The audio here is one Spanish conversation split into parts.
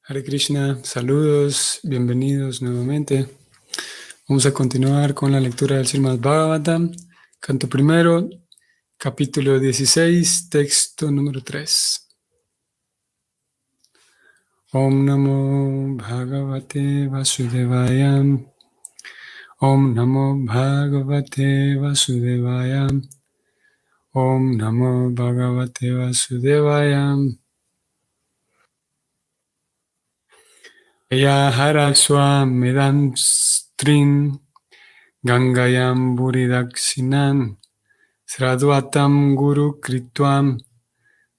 Hare Krishna, saludos, bienvenidos nuevamente. Vamos a continuar con la lectura del Srimad Bhagavatam, canto primero, capítulo 16, texto número 3. Om Namo Bhagavate Vasudevaya. Om Namo Bhagavate Vasudevaya. Om Namo Bhagavate Vasudevaya. Yahara Swamedam Strin Gangayam Buridakshinan Sradvatam Guru Kritvam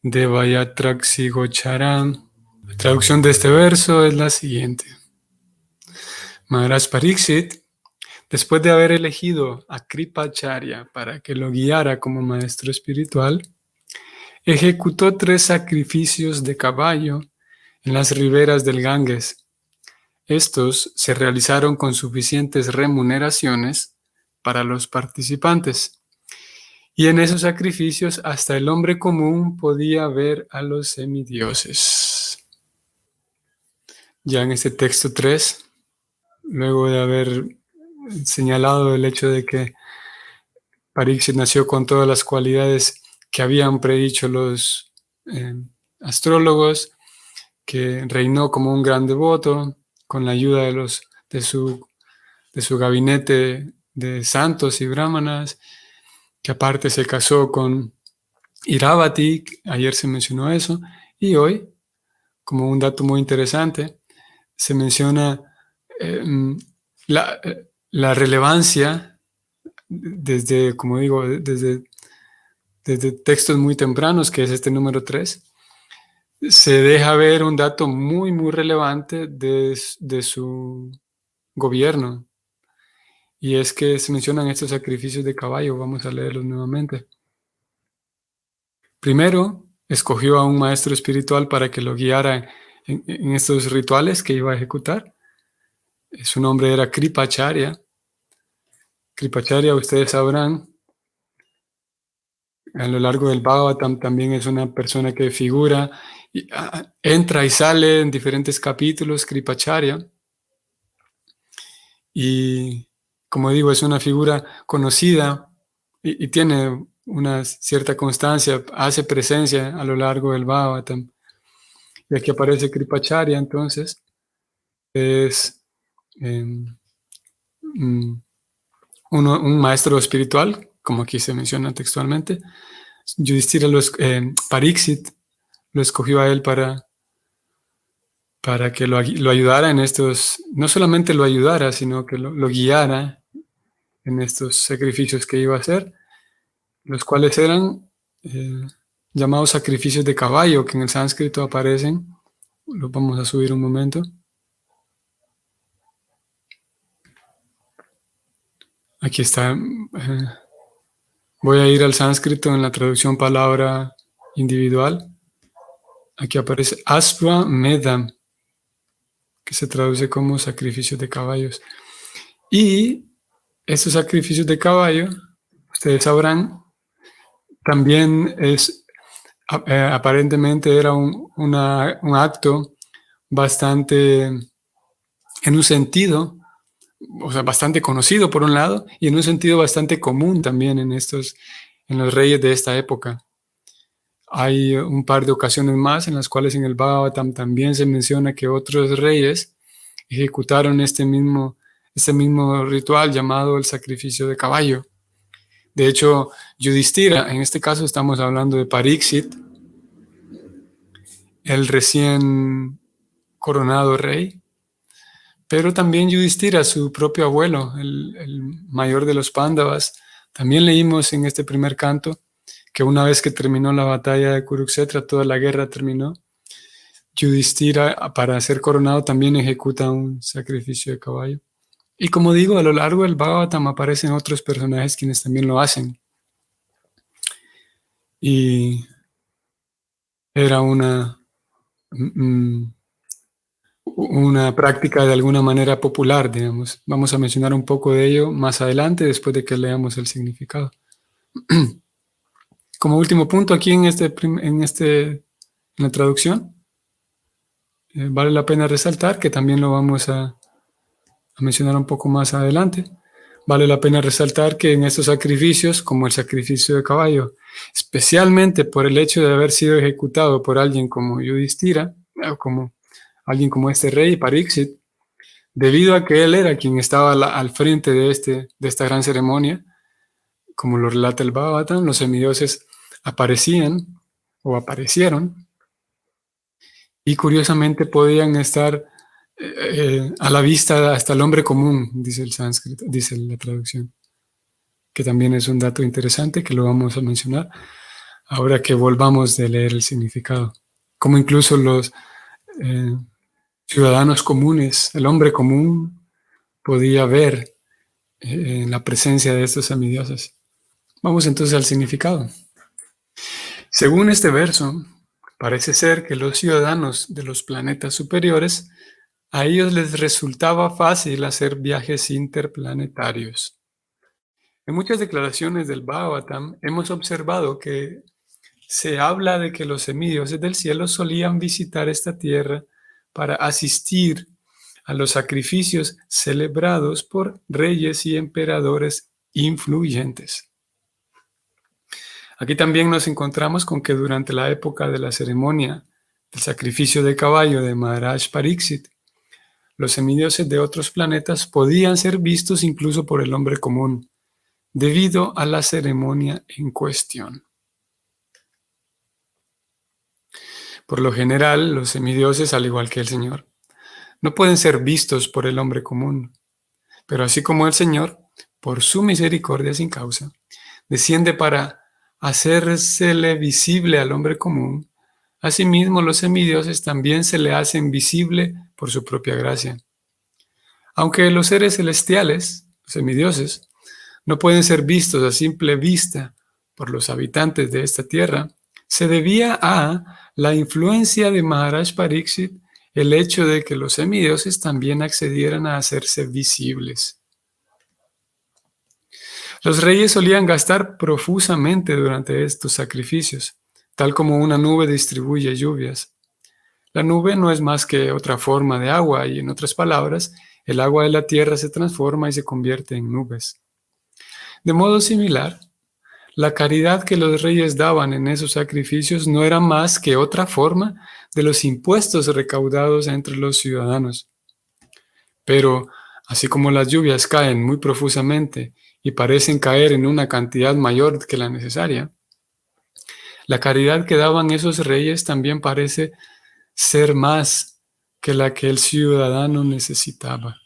Devayatraksi Gocharam. La traducción de este verso es la siguiente. Maharaj Pariksit, después de haber elegido a Kripacharya para que lo guiara como maestro espiritual, ejecutó 3 sacrificios de caballo en las riberas del Ganges. Estos se realizaron con suficientes remuneraciones para los participantes. Y en esos sacrificios hasta el hombre común podía ver a los semidioses. Ya en este texto 3, luego de haber señalado el hecho de que Pariksit nació con todas las cualidades que habían predicho los astrólogos, que reinó como un gran devoto, con la ayuda de su gabinete de santos y brahmanas, que aparte se casó con Iravati, ayer se mencionó eso, y hoy, como un dato muy interesante, se menciona la relevancia desde, como digo, desde textos muy tempranos, que es este número 3, se deja ver un dato muy, muy relevante de su gobierno. Y es que se mencionan estos sacrificios de caballo. Vamos a leerlos nuevamente. Primero, escogió a un maestro espiritual para que lo guiara en estos rituales que iba a ejecutar. Su nombre era Kripacharya. Kripacharya, ustedes sabrán, a lo largo del Bhagavatam también es una persona que figura, entra y sale en diferentes capítulos, Kripacharya. Y como digo, es una figura conocida y tiene una cierta constancia, hace presencia a lo largo del Bhagavatam. Y aquí aparece Kripacharya, entonces, es un maestro espiritual, como aquí se menciona textualmente. Yudhishthira, Pariksit, lo escogió a él para que lo ayudara en estos, no solamente lo ayudara, sino que lo guiara en estos sacrificios que iba a hacer, los cuales eran llamados sacrificios de caballo, que en el sánscrito aparecen. Los vamos a subir un momento. Aquí está. Voy a ir al sánscrito en la traducción palabra individual. Aquí aparece Asva Medam, que se traduce como sacrificios de caballos. Y estos sacrificios de caballo, ustedes sabrán, también aparentemente era un acto bastante, en un sentido, o sea, bastante conocido por un lado, y en un sentido bastante común también en los reyes de esta época. Hay un par de ocasiones más en las cuales en el Bhagavatam también se menciona que otros reyes ejecutaron este mismo ritual llamado el sacrificio de caballo. De hecho, Yudhishthira, en este caso estamos hablando de Pariksit, el recién coronado rey, pero también Yudhishthira, su propio abuelo, el mayor de los Pándavas. También leímos en este primer canto que una vez que terminó la batalla de Kurukshetra, toda la guerra terminó, Yudhishthira, para ser coronado, también ejecuta un sacrificio de caballo. Y como digo, a lo largo del Bhagavatam aparecen otros personajes quienes también lo hacen. Y era una práctica de alguna manera popular, digamos. Vamos a mencionar un poco de ello más adelante, después de que leamos el significado. Como último punto aquí en la traducción, Vale la pena resaltar, que también lo vamos a mencionar un poco más adelante. Vale la pena resaltar que en estos sacrificios, como el sacrificio de caballo, especialmente por el hecho de haber sido ejecutado por alguien como Yudhishthira, o como alguien como este rey, Pariksit, debido a que él era quien estaba al frente de esta gran ceremonia, como lo relata el Bhagavatam, los semidioses aparecían o aparecieron y curiosamente podían estar a la vista hasta el hombre común, dice el sánscrito, dice la traducción, que también es un dato interesante que lo vamos a mencionar ahora que volvamos de leer el significado. Como incluso los ciudadanos comunes, el hombre común podía ver la presencia de estos semidioses. Vamos entonces al significado. Según este verso, parece ser que los ciudadanos de los planetas superiores, a ellos les resultaba fácil hacer viajes interplanetarios. En muchas declaraciones del Bhagavatam hemos observado que se habla de que los semidioses del cielo solían visitar esta tierra para asistir a los sacrificios celebrados por reyes y emperadores influyentes. Aquí también nos encontramos con que durante la época de la ceremonia del sacrificio de caballo de Maharaj Pariksit, los semidioses de otros planetas podían ser vistos incluso por el hombre común, debido a la ceremonia en cuestión. Por lo general, los semidioses, al igual que el Señor, no pueden ser vistos por el hombre común, pero así como el Señor, por su misericordia sin causa, desciende para hacérsele visible al hombre común, asimismo los semidioses también se le hacen visible por su propia gracia. Aunque los seres celestiales, los semidioses, no pueden ser vistos a simple vista por los habitantes de esta tierra, se debía a la influencia de Maharaj Pariksit el hecho de que los semidioses también accedieran a hacerse visibles. Los reyes solían gastar profusamente durante estos sacrificios, tal como una nube distribuye lluvias. La nube no es más que otra forma de agua y, en otras palabras, el agua de la tierra se transforma y se convierte en nubes. De modo similar, la caridad que los reyes daban en esos sacrificios no era más que otra forma de los impuestos recaudados entre los ciudadanos. Pero, así como las lluvias caen muy profusamente y parecen caer en una cantidad mayor que la necesaria, la caridad que daban esos reyes también parece ser más que la que el ciudadano necesitaba.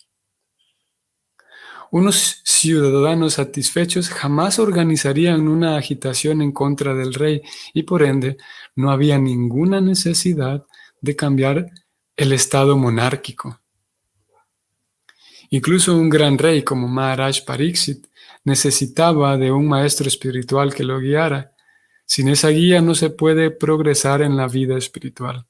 Unos ciudadanos satisfechos jamás organizarían una agitación en contra del rey y por ende no había ninguna necesidad de cambiar el estado monárquico. Incluso un gran rey como Maharaj Pariksit necesitaba de un maestro espiritual que lo guiara. Sin esa guía no se puede progresar en la vida espiritual.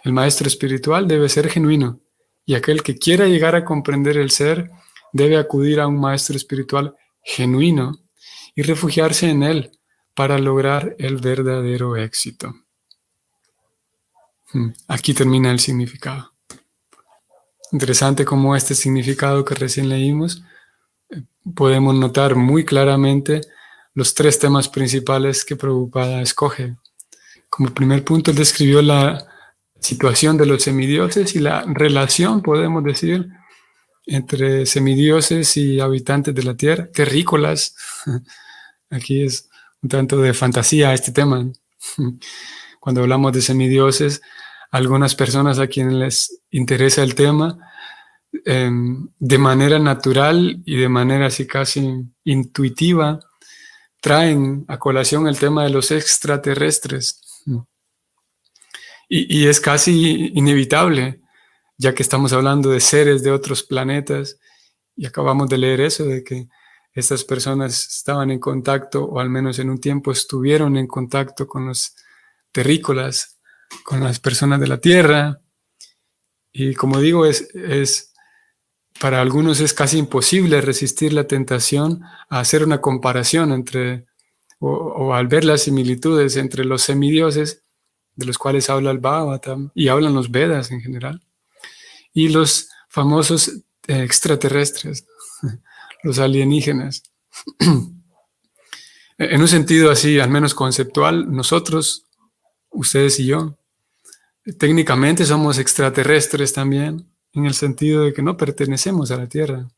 El maestro espiritual debe ser genuino y aquel que quiera llegar a comprender el ser debe acudir a un maestro espiritual genuino y refugiarse en él para lograr el verdadero éxito. Aquí termina el significado. Interesante cómo este significado que recién leímos podemos notar muy claramente los tres temas principales que Prabhupada escoge. Como primer punto, él describió la situación de los semidioses y la relación, podemos decir, entre semidioses y habitantes de la tierra, terrícolas. Aquí es un tanto de fantasía este tema. Cuando hablamos de semidioses, algunas personas a quienes les interesa el tema, de manera natural y de manera así casi intuitiva, traen a colación el tema de los extraterrestres. Y es casi inevitable, ya que estamos hablando de seres de otros planetas, y acabamos de leer eso, de que estas personas estaban en contacto, o al menos en un tiempo estuvieron en contacto con los terrícolas, con las personas de la Tierra. Y como digo, para algunos es casi imposible resistir la tentación a hacer una comparación entre, o al ver las similitudes entre los semidioses de los cuales habla el Bhagavatam y hablan los Vedas en general, y los famosos extraterrestres, los alienígenas. En un sentido así, al menos conceptual, nosotros, ustedes y yo, técnicamente somos extraterrestres también, en el sentido de que no pertenecemos a la Tierra,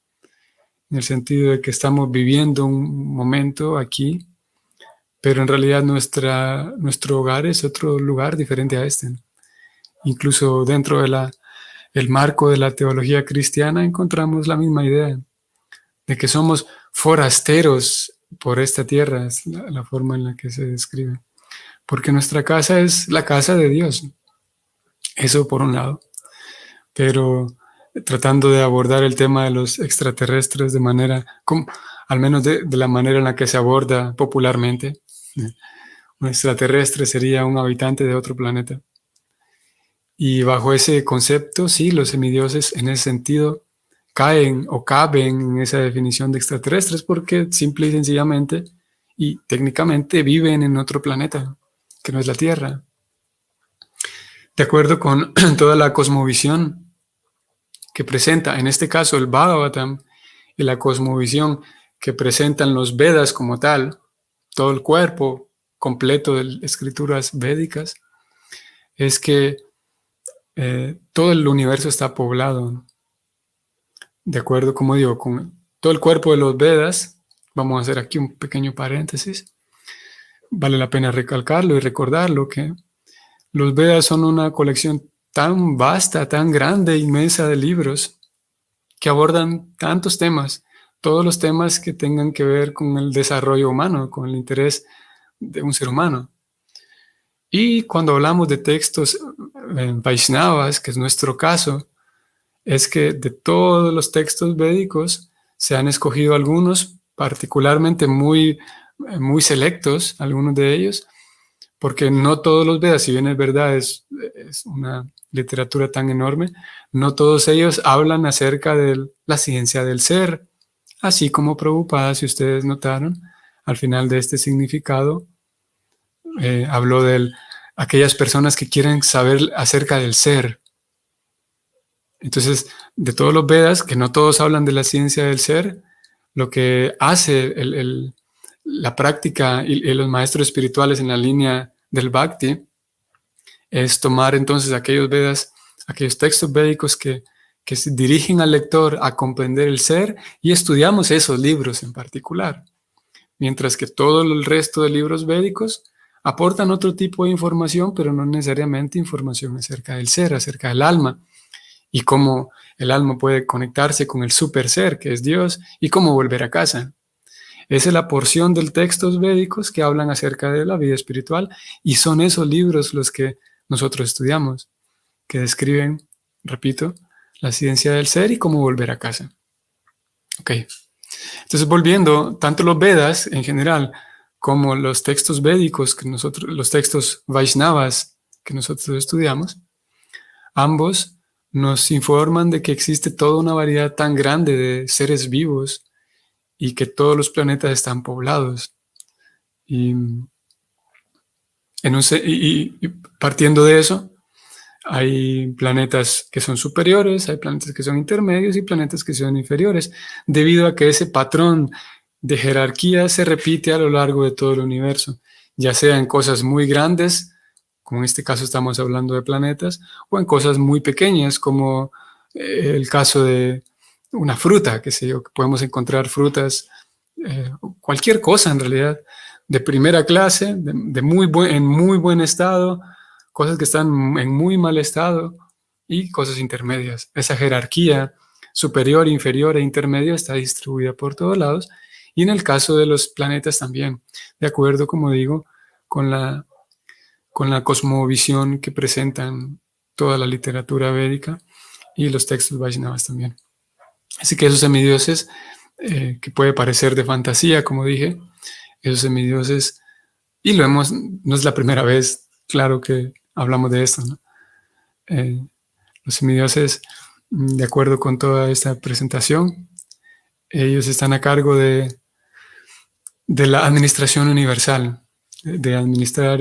en el sentido de que estamos viviendo un momento aquí, pero en realidad nuestro hogar es otro lugar diferente a este. Incluso dentro de el marco de la teología cristiana encontramos la misma idea de que somos forasteros por esta tierra, es la forma en la que se describe. Porque nuestra casa es la casa de Dios. Eso por un lado. Pero tratando de abordar el tema de los extraterrestres de manera, al menos de la manera en la que se aborda popularmente. Un extraterrestre sería un habitante de otro planeta. Y bajo ese concepto, sí, los semidioses en ese sentido caen o caben en esa definición de extraterrestres porque simple y sencillamente y técnicamente viven en otro planeta, que no es la Tierra. De acuerdo con toda la cosmovisión que presenta, en este caso el Bhagavatam, y la cosmovisión que presentan los Vedas como tal, todo el cuerpo completo de escrituras védicas, es que todo el universo está poblado. De acuerdo, como digo, con todo el cuerpo de los Vedas, vamos a hacer aquí un pequeño paréntesis. Vale la pena recalcarlo y recordarlo que los Vedas son una colección tan vasta, tan grande, inmensa de libros que abordan tantos temas, todos los temas que tengan que ver con el desarrollo humano, con el interés de un ser humano. Y cuando hablamos de textos Vaishnavas, que es nuestro caso, es que de todos los textos védicos se han escogido algunos particularmente muy selectos, algunos de ellos, porque no todos los Vedas, si bien es verdad, es una literatura tan enorme, no todos ellos hablan acerca de la ciencia del ser, así como Prabhupada, si ustedes notaron, al final de este significado, habló de aquellas personas que quieren saber acerca del ser. Entonces, de todos los Vedas, que no todos hablan de la ciencia del ser, lo que hace la práctica y los maestros espirituales en la línea del Bhakti es tomar entonces aquellos Vedas, aquellos textos védicos que se dirigen al lector a comprender el ser y estudiamos esos libros en particular. Mientras que todo el resto de libros védicos aportan otro tipo de información, pero no necesariamente información acerca del ser, acerca del alma, y cómo el alma puede conectarse con el super ser, que es Dios, y cómo volver a casa. Esa es la porción del textos védicos que hablan acerca de la vida espiritual, y son esos libros los que nosotros estudiamos, que describen, repito, la ciencia del ser y cómo volver a casa. Ok. Entonces, volviendo, tanto los Vedas en general como los textos védicos, los textos Vaishnavas que nosotros estudiamos, ambos nos informan de que existe toda una variedad tan grande de seres vivos y que todos los planetas están poblados. Y partiendo de eso, hay planetas que son superiores, hay planetas que son intermedios y planetas que son inferiores, debido a que ese patrón de jerarquía se repite a lo largo de todo el universo, ya sea en cosas muy grandes, como en este caso estamos hablando de planetas, o en cosas muy pequeñas, como el caso de una fruta, que podemos encontrar frutas, cualquier cosa en realidad, de primera clase, en muy buen estado, cosas que están en muy mal estado y cosas intermedias. Esa jerarquía superior, inferior e intermedia está distribuida por todos lados y en el caso de los planetas también, de acuerdo, como digo, con la cosmovisión que presentan toda la literatura védica y los textos Vaishnavas también. Así que esos semidioses, que puede parecer de fantasía, como dije, esos semidioses, y no es la primera vez, claro que hablamos de esto, ¿no? Los semidioses, de acuerdo con toda esta presentación, ellos están a cargo de la administración universal, de administrar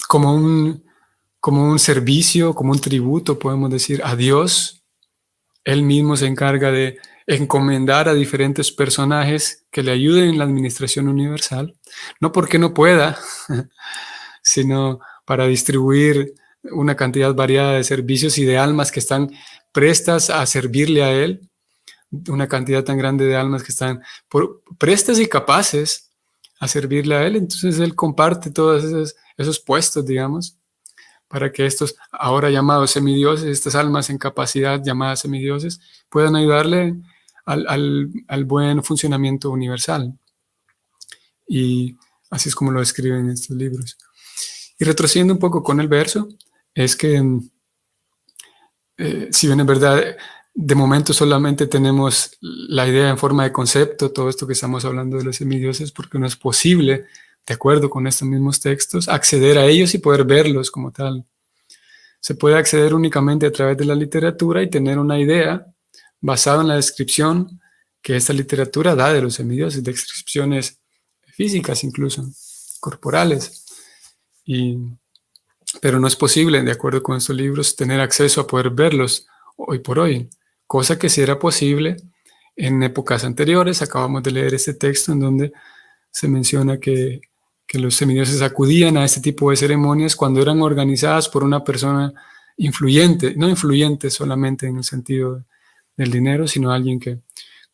como un servicio, como un tributo, podemos decir, a Dios. Él mismo se encarga de encomendar a diferentes personajes que le ayuden en la administración universal, no porque no pueda, sino para distribuir una cantidad variada de servicios y de almas que están prestas a servirle a Él, una cantidad tan grande de almas que están prestas y capaces a servirle a Él. Entonces Él comparte todos esos puestos, digamos, para que estos ahora llamados semidioses, estas almas en capacidad llamadas semidioses, puedan ayudarle al buen funcionamiento universal. Y así es como lo describen estos libros. Y retrocediendo un poco con el verso, es que si bien es verdad, de momento solamente tenemos la idea en forma de concepto, todo esto que estamos hablando de los semidioses, porque no es posible, de acuerdo con estos mismos textos, acceder a ellos y poder verlos como tal. Se puede acceder únicamente a través de la literatura y tener una idea basada en la descripción que esta literatura da de los semidioses, descripciones físicas incluso, corporales. Pero no es posible, de acuerdo con estos libros, tener acceso a poder verlos hoy por hoy, cosa que sí era posible en épocas anteriores. Acabamos de leer este texto en donde se menciona que los semidioses acudían a este tipo de ceremonias cuando eran organizadas por una persona influyente, no influyente solamente en el sentido del dinero, sino alguien que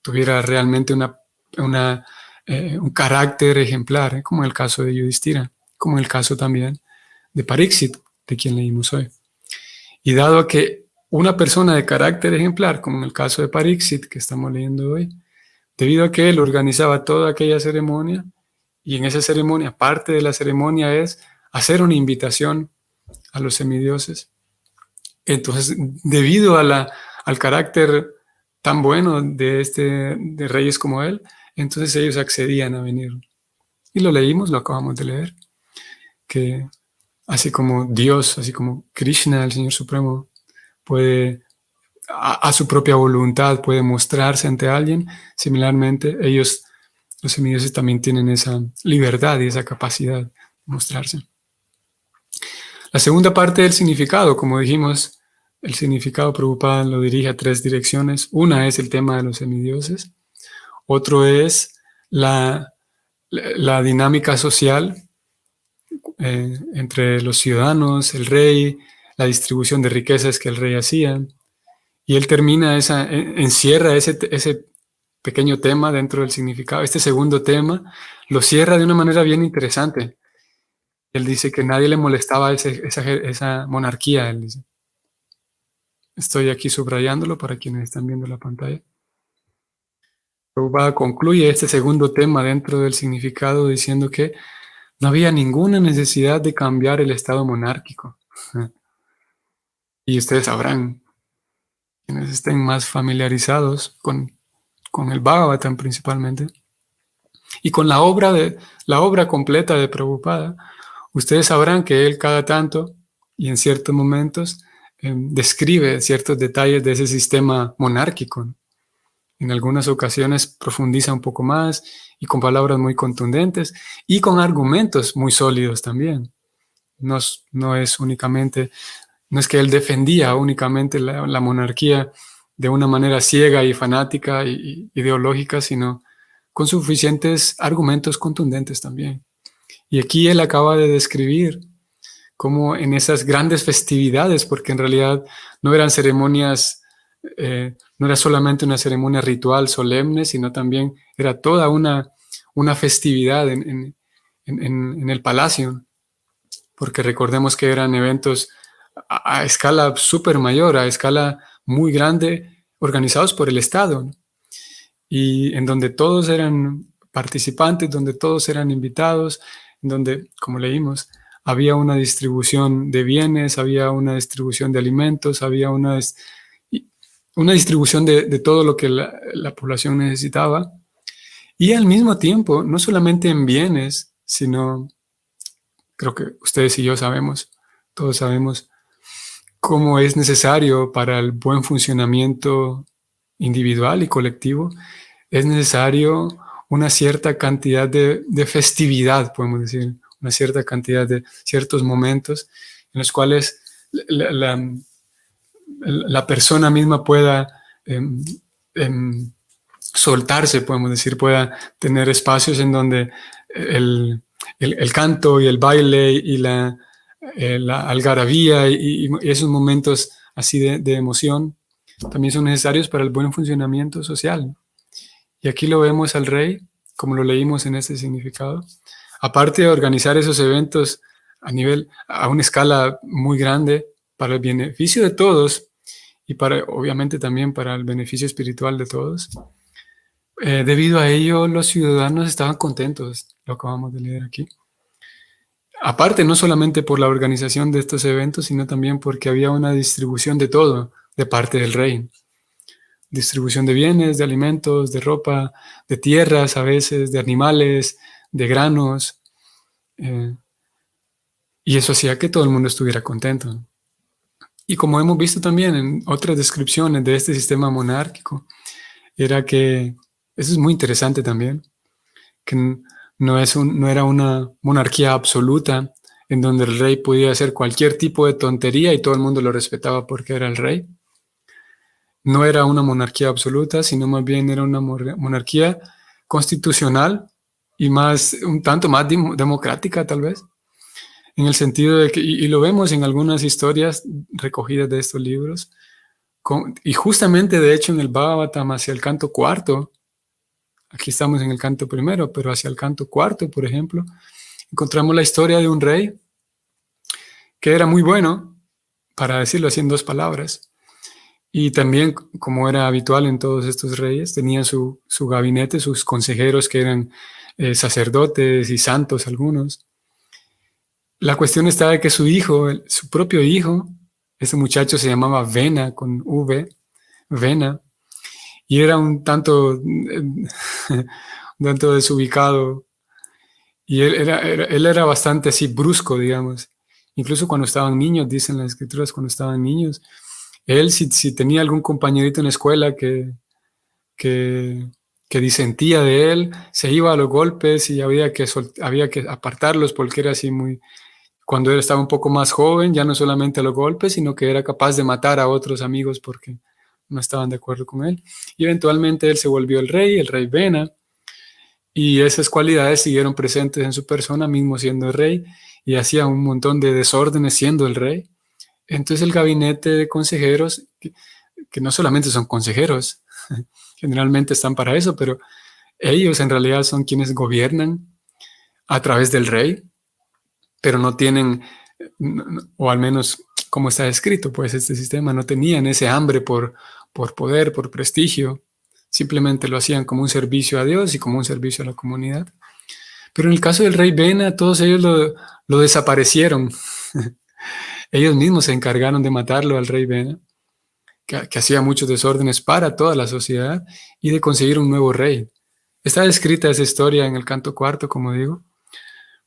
tuviera realmente un carácter ejemplar, como en el caso de Yudhishthira, como en el caso también de Pariksit, de quien leímos hoy. Y dado que una persona de carácter ejemplar, como en el caso de Pariksit, que estamos leyendo hoy, debido a que él organizaba toda aquella ceremonia, y en esa ceremonia, parte de la ceremonia es hacer una invitación a los semidioses. Entonces, debido al carácter tan bueno de reyes como él, entonces ellos accedían a venir. Y lo leímos, lo acabamos de leer, que así como Dios, así como Krishna, el Señor Supremo, puede, a su propia voluntad, puede mostrarse ante alguien, similarmente ellos, los semidioses, también tienen esa libertad y esa capacidad de mostrarse. La segunda parte del significado, como dijimos, el significado Prabhupada lo dirige a 3 direcciones. Una es el tema de los semidioses, otro es la dinámica social entre los ciudadanos, el rey, la distribución de riquezas que el rey hacía. Y él encierra ese pequeño tema dentro del significado. Este segundo tema lo cierra de una manera bien interesante. Él dice que nadie le molestaba esa monarquía. Él dice. Estoy aquí subrayándolo para quienes están viendo la pantalla. Prabhupada concluye este segundo tema dentro del significado diciendo que no había ninguna necesidad de cambiar el estado monárquico. Y ustedes sabrán, quienes estén más familiarizados con el Bhagavatam principalmente, y con la obra completa de Prabhupada, ustedes sabrán que él cada tanto y en ciertos momentos describe ciertos detalles de ese sistema monárquico. En algunas ocasiones profundiza un poco más y con palabras muy contundentes y con argumentos muy sólidos también. No es que él defendía únicamente la monarquía de una manera ciega y fanática y ideológica, sino con suficientes argumentos contundentes también. Y aquí él acaba de describir cómo en esas grandes festividades, porque en realidad no eran ceremonias, no era solamente una ceremonia ritual solemne, sino también era toda una festividad en el palacio, porque recordemos que eran eventos a escala súper mayor, a escala muy grande, organizados por el Estado, ¿no? Y en donde todos eran participantes, donde todos eran invitados, en donde, como leímos, había una distribución de bienes, había una distribución de alimentos, había una distribución de todo lo que la población necesitaba. Y al mismo tiempo, no solamente en bienes, sino, creo que ustedes y yo sabemos, todos sabemos, cómo es necesario para el buen funcionamiento individual y colectivo, es necesario una cierta cantidad de festividad, podemos decir, una cierta cantidad de ciertos momentos en los cuales la persona misma pueda soltarse, podemos decir, pueda tener espacios en donde el canto y el baile y la algarabía y esos momentos así de emoción también son necesarios para el buen funcionamiento social. Y aquí lo vemos al rey, como lo leímos en este significado. Aparte de organizar esos eventos a una escala muy grande para el beneficio de todos y obviamente también para el beneficio espiritual de todos, debido a ello los ciudadanos estaban contentos, lo acabamos de leer aquí. Aparte, no solamente por la organización de estos eventos, sino también porque había una distribución de todo de parte del rey. Distribución de bienes, de alimentos, de ropa, de tierras a veces, de animales, de granos. Y eso hacía que todo el mundo estuviera contento. Y como hemos visto también en otras descripciones de este sistema monárquico, era que, eso es muy interesante también, que no era una monarquía absoluta en donde el rey podía hacer cualquier tipo de tontería y todo el mundo lo respetaba porque era el rey. No era una monarquía absoluta, sino más bien era una monarquía constitucional y un tanto más democrática tal vez, en el sentido de que, y lo vemos en algunas historias recogidas de estos libros, y justamente de hecho en el Bhagavatam hacia el canto cuarto, aquí estamos en el canto primero, pero hacia el canto cuarto, por ejemplo, encontramos la historia de un rey que era muy bueno, para decirlo así en 2 palabras, y también, como era habitual en todos estos reyes, tenía su gabinete, sus consejeros que eran sacerdotes y santos algunos. La cuestión estaba de que su hijo, su propio hijo, ese muchacho se llamaba Vena, con V, Vena, y era un tanto desubicado, y él era bastante así brusco, digamos. Incluso cuando estaban niños, dicen las escrituras, cuando estaban niños, él si tenía algún compañerito en la escuela que disentía de él, se iba a los golpes y había que apartarlos porque era así muy... Cuando él estaba un poco más joven, ya no solamente a los golpes, sino que era capaz de matar a otros amigos porque no estaban de acuerdo con él. Y eventualmente él se volvió el rey Vena, y esas cualidades siguieron presentes en su persona, mismo siendo el rey, y hacía un montón de desórdenes siendo el rey. Entonces el gabinete de consejeros, que no solamente son consejeros, generalmente están para eso, pero ellos en realidad son quienes gobiernan a través del rey, pero no tienen, o al menos como está escrito, pues este sistema no tenían ese hambre por poder, por prestigio, simplemente lo hacían como un servicio a Dios y como un servicio a la comunidad. Pero en el caso del rey Vena, todos ellos lo desaparecieron. Ellos mismos se encargaron de matarlo al rey Vena, que hacía muchos desórdenes para toda la sociedad, y de conseguir un nuevo rey. Está descrita esa historia en el canto cuarto, como digo,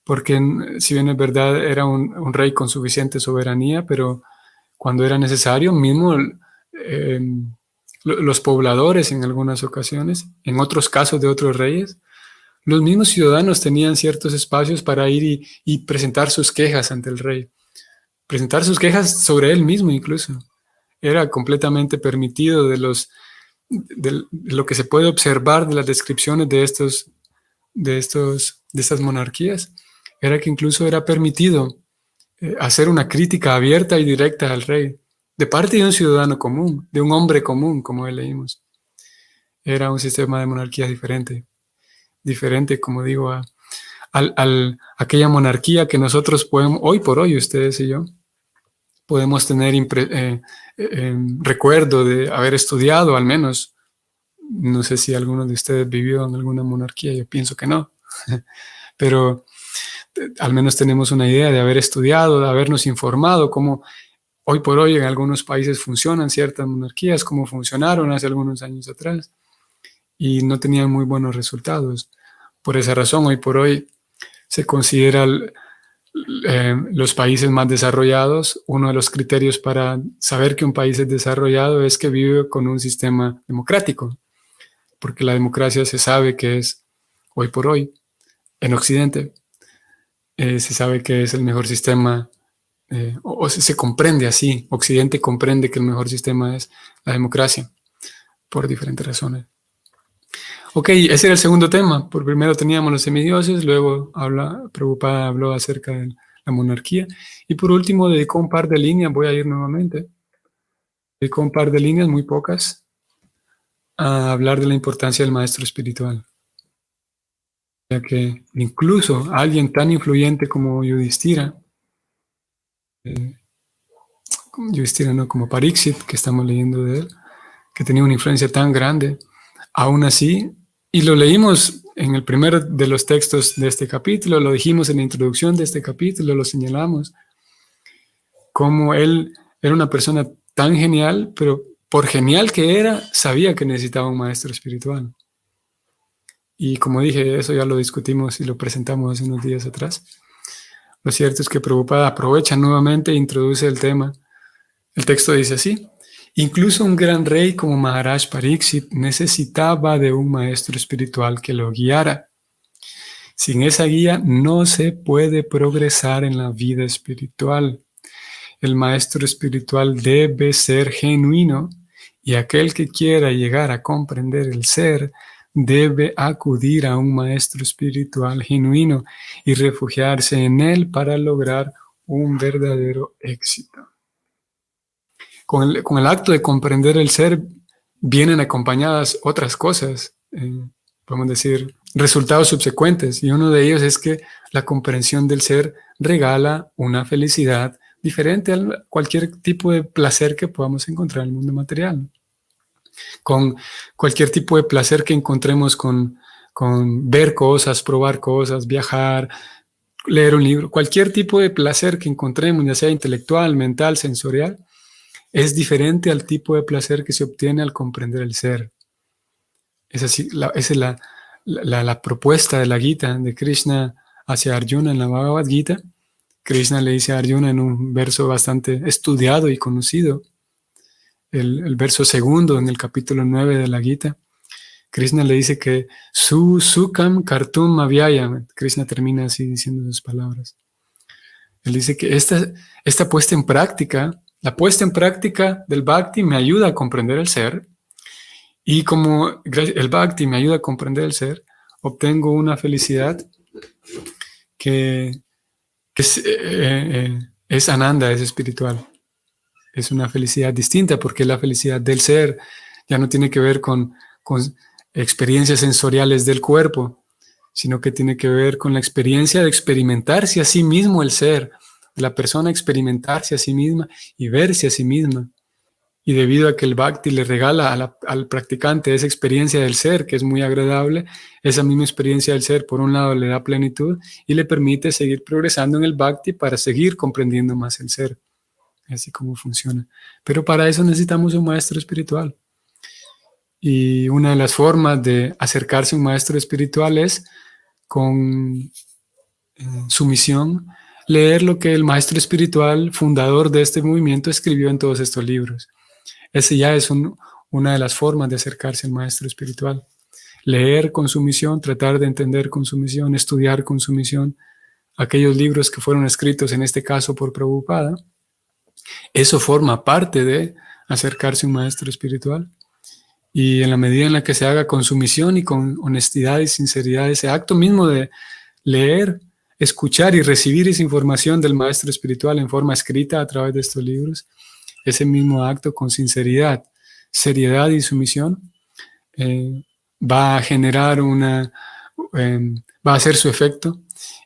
porque si bien es verdad era un rey con suficiente soberanía, pero cuando era necesario, mismo los pobladores en algunas ocasiones, en otros casos de otros reyes, los mismos ciudadanos tenían ciertos espacios para ir y presentar sus quejas ante el rey, presentar sus quejas sobre él mismo incluso. Era completamente permitido de lo que se puede observar de las descripciones de estas monarquías, era que incluso era permitido hacer una crítica abierta y directa al rey, de parte de un ciudadano común, de un hombre común, como leímos. Era un sistema de monarquía diferente, como digo, a aquella monarquía que nosotros podemos, hoy por hoy, ustedes y yo, podemos tener recuerdo de haber estudiado, al menos. No sé si alguno de ustedes vivió en alguna monarquía, yo pienso que no, pero al menos tenemos una idea de haber estudiado, de habernos informado cómo hoy por hoy en algunos países funcionan ciertas monarquías, cómo funcionaron hace algunos años atrás, y no tenían muy buenos resultados. Por esa razón, hoy por hoy se considera los países más desarrollados. Uno de los criterios para saber que un país es desarrollado es que vive con un sistema democrático, porque la democracia se sabe que es, hoy por hoy, en Occidente, Se sabe que es el mejor sistema, o se comprende así. Occidente comprende que el mejor sistema es la democracia, por diferentes razones. Ok, ese era el segundo tema. Por primero teníamos los semidioses, luego Prabhupada habló acerca de la monarquía, y por último dedicó un par de líneas, voy a ir nuevamente, dedicó un par de líneas, muy pocas, a hablar de la importancia del maestro espiritual. Ya que incluso alguien tan influyente como Yudhishthira, no, como Pariksit, que estamos leyendo de él, que tenía una influencia tan grande, aún así, y lo leímos en el primero de los textos de este capítulo, lo dijimos en la introducción de este capítulo, lo señalamos, como él era una persona tan genial, pero por genial que era, sabía que necesitaba un maestro espiritual. Y como dije, eso ya lo discutimos y lo presentamos hace unos días atrás. Lo cierto es que Prabhupada aprovecha nuevamente e introduce el tema. El texto dice así: incluso un gran rey como Maharaj Pariksit necesitaba de un maestro espiritual que lo guiara. Sin esa guía no se puede progresar en la vida espiritual. El maestro espiritual debe ser genuino y aquel que quiera llegar a comprender el ser debe acudir a un maestro espiritual genuino y refugiarse en él para lograr un verdadero éxito. Con el acto de comprender el ser vienen acompañadas otras cosas, podemos decir, resultados subsecuentes, y uno de ellos es que la comprensión del ser regala una felicidad diferente a cualquier tipo de placer que podamos encontrar en el mundo material. Con cualquier tipo de placer que encontremos con ver cosas, probar cosas, viajar, leer un libro, cualquier tipo de placer que encontremos, ya sea intelectual, mental, sensorial, es diferente al tipo de placer que se obtiene al comprender el ser. Esa es la propuesta de la Gita de Krishna hacia Arjuna en la Bhagavad Gita. Krishna le dice a Arjuna en un verso bastante estudiado y conocido, el verso segundo en el capítulo 9 de la Gita. Krishna le dice que su sukam kartum avyayam. Krishna termina así diciendo sus palabras. Él dice que esta puesta en práctica, la puesta en práctica del Bhakti me ayuda a comprender el ser, y como el Bhakti me ayuda a comprender el ser, obtengo una felicidad que es Ananda, es espiritual. Es una felicidad distinta porque la felicidad del ser ya no tiene que ver con experiencias sensoriales del cuerpo, sino que tiene que ver con la experiencia de experimentarse a sí mismo el ser, de la persona experimentarse a sí misma y verse a sí misma. Y debido a que el Bhakti le regala al practicante esa experiencia del ser, que es muy agradable, esa misma experiencia del ser, por un lado, le da plenitud y le permite seguir progresando en el Bhakti para seguir comprendiendo más el ser. Así como funciona. Pero para eso necesitamos un maestro espiritual. Y una de las formas de acercarse a un maestro espiritual es con sumisión, leer lo que el maestro espiritual, fundador de este movimiento, escribió en todos estos libros. Ese ya es una de las formas de acercarse al maestro espiritual. Leer con sumisión, tratar de entender con sumisión, estudiar con sumisión aquellos libros que fueron escritos, en este caso por Prabhupada. Eso forma parte de acercarse a un maestro espiritual. Y en la medida en la que se haga con sumisión y con honestidad y sinceridad, ese acto mismo de leer, escuchar y recibir esa información del maestro espiritual en forma escrita a través de estos libros, ese mismo acto con sinceridad, seriedad y sumisión, va a generar va a hacer su efecto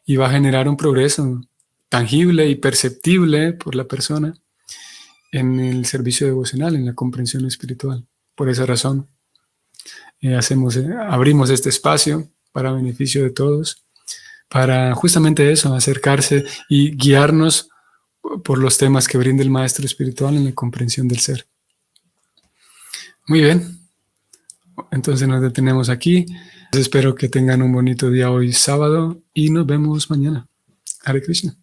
y va a generar un progreso tangible y perceptible por la persona en el servicio devocional, en la comprensión espiritual. Por esa razón, abrimos este espacio para beneficio de todos, para justamente eso, acercarse y guiarnos por los temas que brinda el maestro espiritual en la comprensión del ser. Muy bien, entonces nos detenemos aquí. Espero que tengan un bonito día hoy sábado y nos vemos mañana. Hare Krishna.